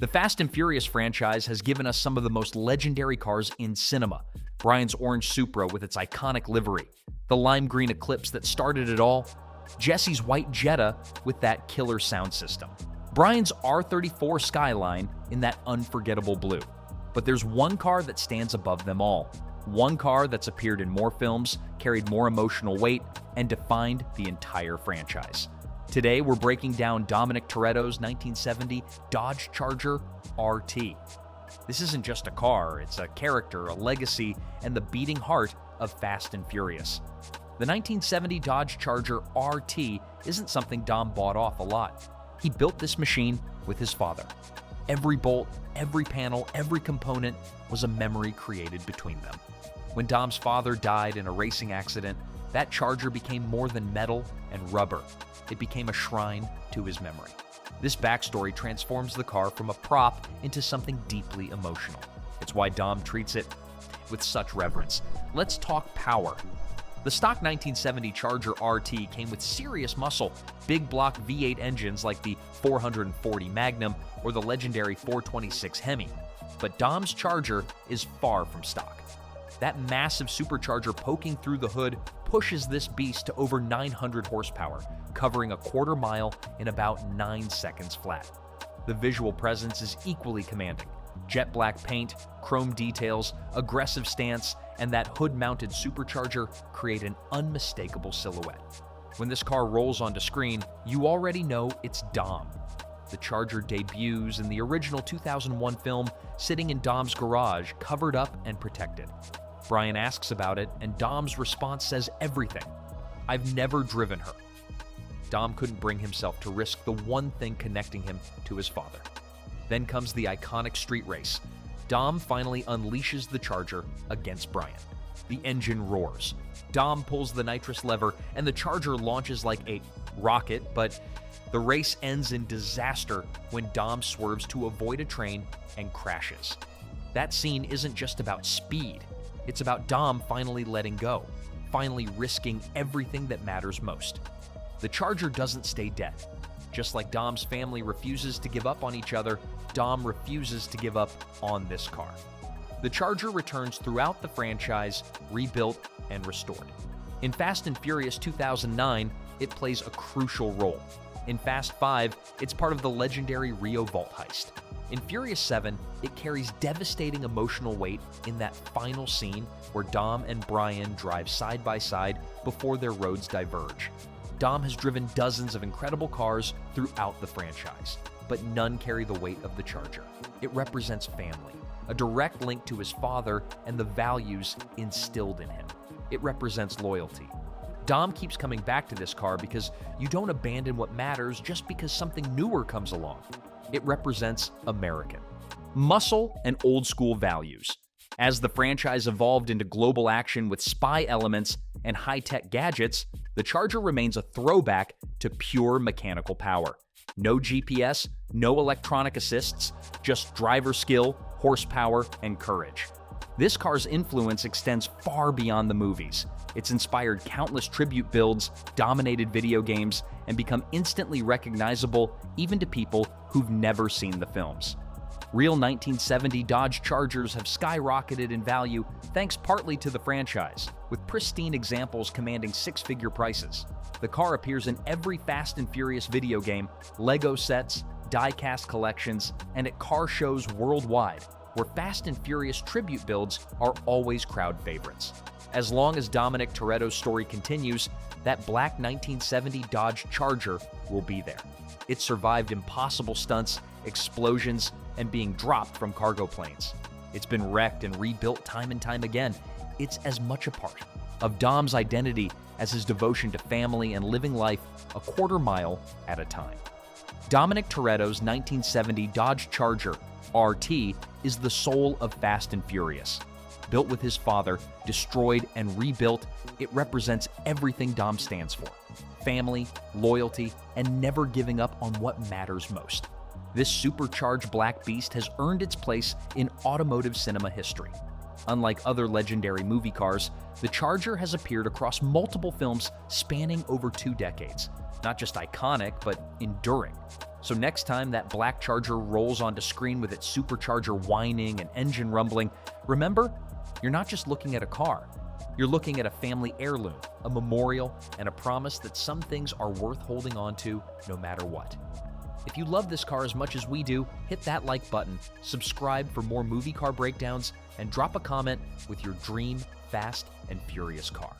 The Fast and Furious franchise has given us some of the most legendary cars in cinema. Brian's orange Supra with its iconic livery, the lime green Eclipse that started it all, Jesse's white Jetta with that killer sound system, Brian's R34 Skyline in that unforgettable blue. But there's one car that stands above them all. One car that's appeared in more films, carried more emotional weight, and defined the entire franchise. Today, we're breaking down Dominic Toretto's 1970 Dodge Charger RT. This isn't just a car, it's a character, a legacy, and the beating heart of Fast and Furious. The 1970 Dodge Charger RT isn't something Dom bought off a lot. He built this machine with his father. Every bolt, every panel, every component was a memory created between them. When Dom's father died in a racing accident, that Charger became more than metal and rubber. It became a shrine to his memory. This backstory transforms the car from a prop into something deeply emotional. It's why Dom treats it with such reverence. Let's talk power. The stock 1970 Charger RT came with serious muscle, big block V8 engines like the 440 Magnum or the legendary 426 Hemi. But Dom's Charger is far from stock. That massive supercharger poking through the hood pushes this beast to over 900 horsepower, covering a quarter mile in about 9 seconds flat. The visual presence is equally commanding. Jet black paint, chrome details, aggressive stance, and that hood-mounted supercharger create an unmistakable silhouette. When this car rolls onto screen, you already know it's Dom. The Charger debuts in the original 2001 film, sitting in Dom's garage, covered up and protected. Brian asks about it, and Dom's response says everything. "I've never driven her." Dom couldn't bring himself to risk the one thing connecting him to his father. Then comes the iconic street race. Dom finally unleashes the Charger against Brian. The engine roars. Dom pulls the nitrous lever, and the Charger launches like a rocket, but the race ends in disaster when Dom swerves to avoid a train and crashes. That scene isn't just about speed. It's about Dom finally letting go, finally risking everything that matters most. The Charger doesn't stay dead. Just like Dom's family refuses to give up on each other, Dom refuses to give up on this car. The Charger returns throughout the franchise, rebuilt and restored. In Fast and Furious 2009, it plays a crucial role. In Fast 5, it's part of the legendary Rio Vault heist. In Furious 7, it carries devastating emotional weight in that final scene where Dom and Brian drive side by side before their roads diverge. Dom has driven dozens of incredible cars throughout the franchise, but none carry the weight of the Charger. It represents family, a direct link to his father and the values instilled in him. It represents loyalty. Dom keeps coming back to this car because you don't abandon what matters just because something newer comes along. It represents American. Muscle and old school values. As the franchise evolved into global action with spy elements and high-tech gadgets, the Charger remains a throwback to pure mechanical power. No GPS, no electronic assists, just driver skill, horsepower, and courage. This car's influence extends far beyond the movies. It's inspired countless tribute builds, dominated video games, and become instantly recognizable even to people who've never seen the films. Real 1970 Dodge Chargers have skyrocketed in value thanks partly to the franchise, with pristine examples commanding six-figure prices. The car appears in every Fast and Furious video game, Lego sets, die-cast collections, and at car shows worldwide, where Fast and Furious tribute builds are always crowd favorites. As long as Dominic Toretto's story continues, that black 1970 Dodge Charger will be there. It survived impossible stunts, explosions, and being dropped from cargo planes. It's been wrecked and rebuilt time and time again. It's as much a part of Dom's identity as his devotion to family and living life a quarter mile at a time. Dominic Toretto's 1970 Dodge Charger RT is the soul of Fast and Furious. Built with his father, destroyed and rebuilt, it represents everything Dom stands for: family, loyalty, and never giving up on what matters most. This supercharged black beast has earned its place in automotive cinema history. Unlike other legendary movie cars, the Charger has appeared across multiple films spanning over 2 decades. Not just iconic, but enduring. So next time that black Charger rolls onto screen with its supercharger whining and engine rumbling, remember, you're not just looking at a car. You're looking at a family heirloom, a memorial, and a promise that some things are worth holding on to no matter what. If you love this car as much as we do, hit that like button, subscribe for more movie car breakdowns, and drop a comment with your dream Fast and Furious car.